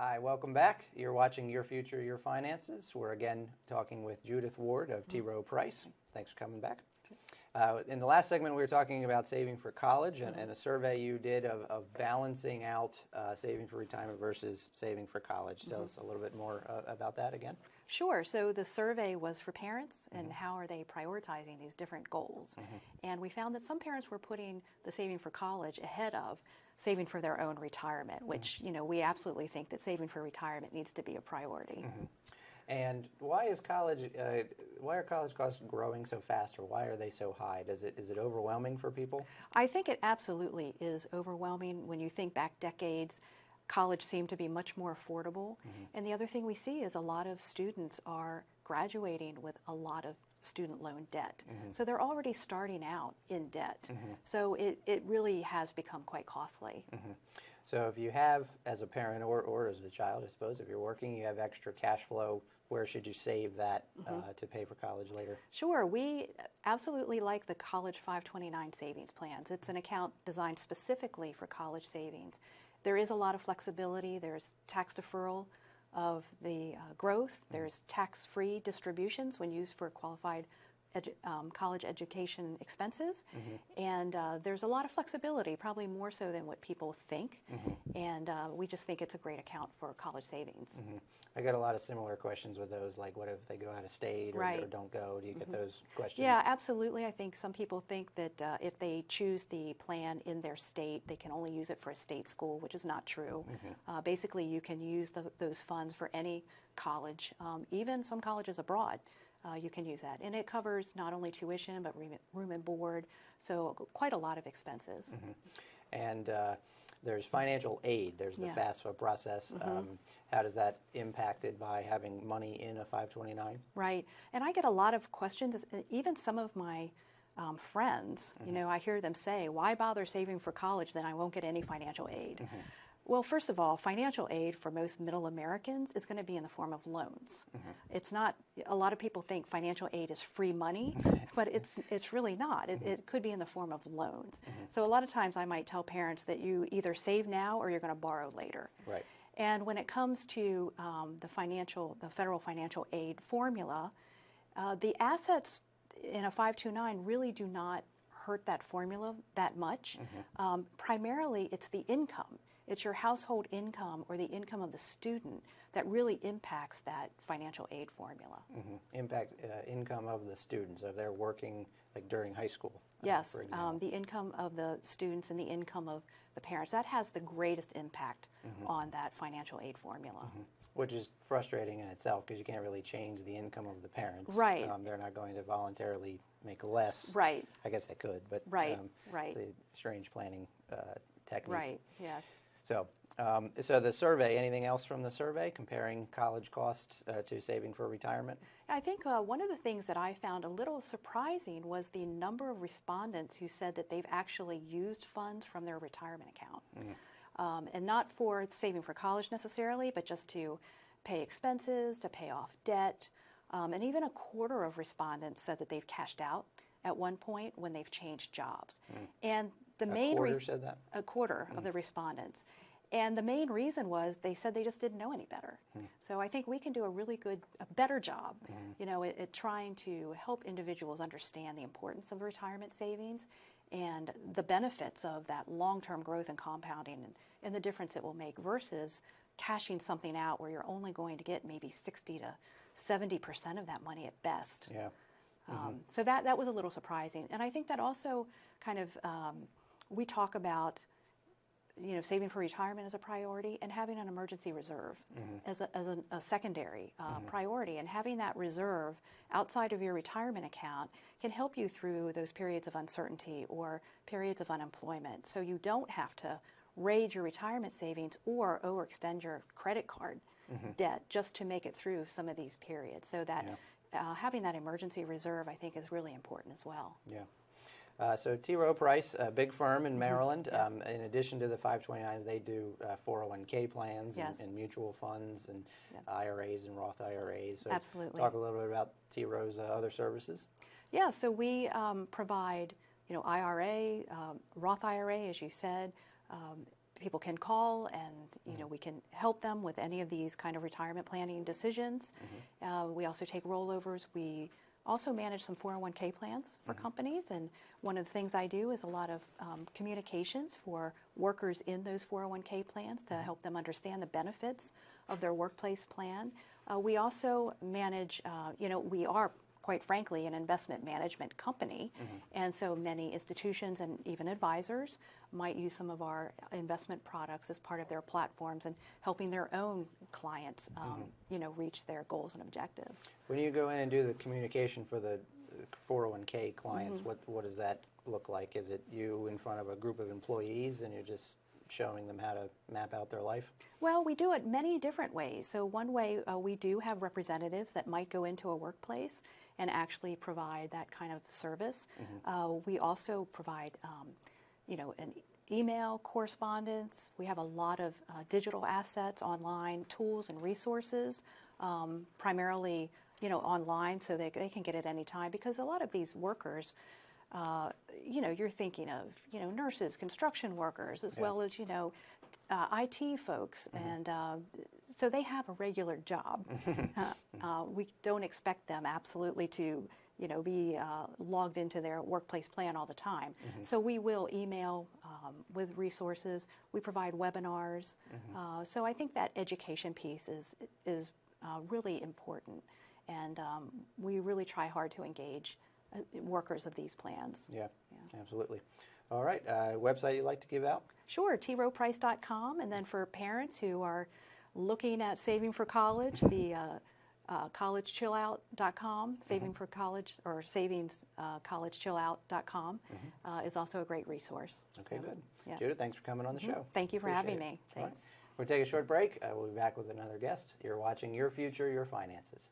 Hi, welcome back. You're watching Your Future, Your Finances. We're again talking with Judith Ward of Rowe Price. Thanks for coming back. In the last segment, we were talking about saving for college and a survey you did of balancing out saving for retirement versus saving for college. Tell us a little bit more about that again. Sure. So the survey was for parents and how are they prioritizing these different goals. And we found that some parents were putting the saving for college ahead of saving for their own retirement, which, we absolutely think that saving for retirement needs to be a priority. And why are college costs growing so fast, or why are they so high? Is it overwhelming for people? I think it absolutely is overwhelming. When you think back decades, college seemed to be much more affordable. And the other thing we see is a lot of students are graduating with a lot of student loan debt. So they're already starting out in debt. So it really has become quite costly. So if you have, as a parent or as a child, I suppose, if you're working, you have extra cash flow, where should you save that to pay for college later? Sure. We absolutely like the College 529 savings plans. It's an account designed specifically for college savings. There is a lot of flexibility. There's tax deferral of the growth. There's tax-free distributions when used for qualified college education expenses. And there's a lot of flexibility, probably more so than what people think. And we just think it's a great account for college savings. I get a lot of similar questions with those, like what if they go out of state or don't go? Do you get those questions? Yeah, absolutely. I think some people think that if they choose the plan in their state, they can only use it for a state school, which is not true. Basically, you can use those funds for any college, even some colleges abroad. You can use that. And it covers not only tuition, but room and board, so quite a lot of expenses. And there's financial aid. There's the FAFSA process. How does that impacted by having money in a 529? Right. And I get a lot of questions, even some of my friends, I hear them say, why bother saving for college, then I won't get any financial aid? Well, first of all, financial aid for most middle Americans is going to be in the form of loans. It's not, a lot of people think financial aid is free money, but it's really not. It could be in the form of loans. So a lot of times I might tell parents that you either save now or you're going to borrow later. Right. And when it comes to the federal financial aid formula, the assets in a 529 really do not hurt that formula that much. Primarily, it's the income. It's your household income or the income of the student that really impacts that financial aid formula. Impact income of the students, if they're working like during high school. Yes, the income of the students and the income of the parents, that has the greatest impact on that financial aid formula. Which is frustrating in itself because you can't really change the income of the parents. Right. They're not going to voluntarily make less. Right. I guess they could, but it's a strange planning technique. Right, yes. So the survey, anything else from the survey comparing college costs to saving for retirement? I think one of the things that I found a little surprising was the number of respondents who said that they've actually used funds from their retirement account. And not for saving for college necessarily, but just to pay expenses, to pay off debt. And even a quarter of respondents said that they've cashed out at one point when they've changed jobs. And the main said that? A quarter of the respondents. And the main reason was they said they just didn't know any better. So I think we can do a better job, at trying to help individuals understand the importance of retirement savings and the benefits of that long-term growth and compounding and the difference it will make versus cashing something out where you're only going to get maybe 60 to 70% of that money at best. Yeah. So that was a little surprising. And I think that also kind of, we talk about, saving for retirement as a priority and having an emergency reserve as a secondary priority. And having that reserve outside of your retirement account can help you through those periods of uncertainty or periods of unemployment. So you don't have to raid your retirement savings or overextend your credit card debt just to make it through some of these periods. So that having that emergency reserve, I think, is really important as well. Yeah. So Rowe Price, a big firm in Maryland. Yes. In addition to the 529s, they do 401k plans and mutual funds and IRAs and Roth IRAs. So absolutely. Talk a little bit about Rowe's other services. Yeah, so we provide, IRA, Roth IRA, as you said, people can call, and we can help them with any of these kind of retirement planning decisions. We also take rollovers. We also manage some 401k plans for companies, and one of the things I do is a lot of communications for workers in those 401k plans to help them understand the benefits of their workplace plan. We also manage, we are, quite frankly, an investment management company, and so many institutions and even advisors might use some of our investment products as part of their platforms and helping their own clients, reach their goals and objectives. When you go in and do the communication for the 401k clients, what does that look like? Is it you in front of a group of employees and you're just showing them how to map out their life? Well, we do it many different ways. So one way, we do have representatives that might go into a workplace and actually provide that kind of service. We also provide, an email correspondence. We have a lot of digital assets, online tools and resources, primarily, online, so they can get it any time, because a lot of these workers, you're thinking of, nurses, construction workers, as well as, IT folks, and so they have a regular job. We don't expect them absolutely to, be logged into their workplace plan all the time. So we will email with resources. We provide webinars. So I think that education piece is really important, and we really try hard to engage workers of these plans. Yeah, absolutely. All right, website you'd like to give out? Sure, troweprice.com, and then for parents who are looking at saving for college, the collegechillout.com, saving for college, or collegechillout.com is also a great resource. Okay, good. Yeah. Judith, thanks for coming on the show. Thank you for having me. Thanks. Right. We'll take a short break. We'll be back with another guest. You're watching Your Future, Your Finances.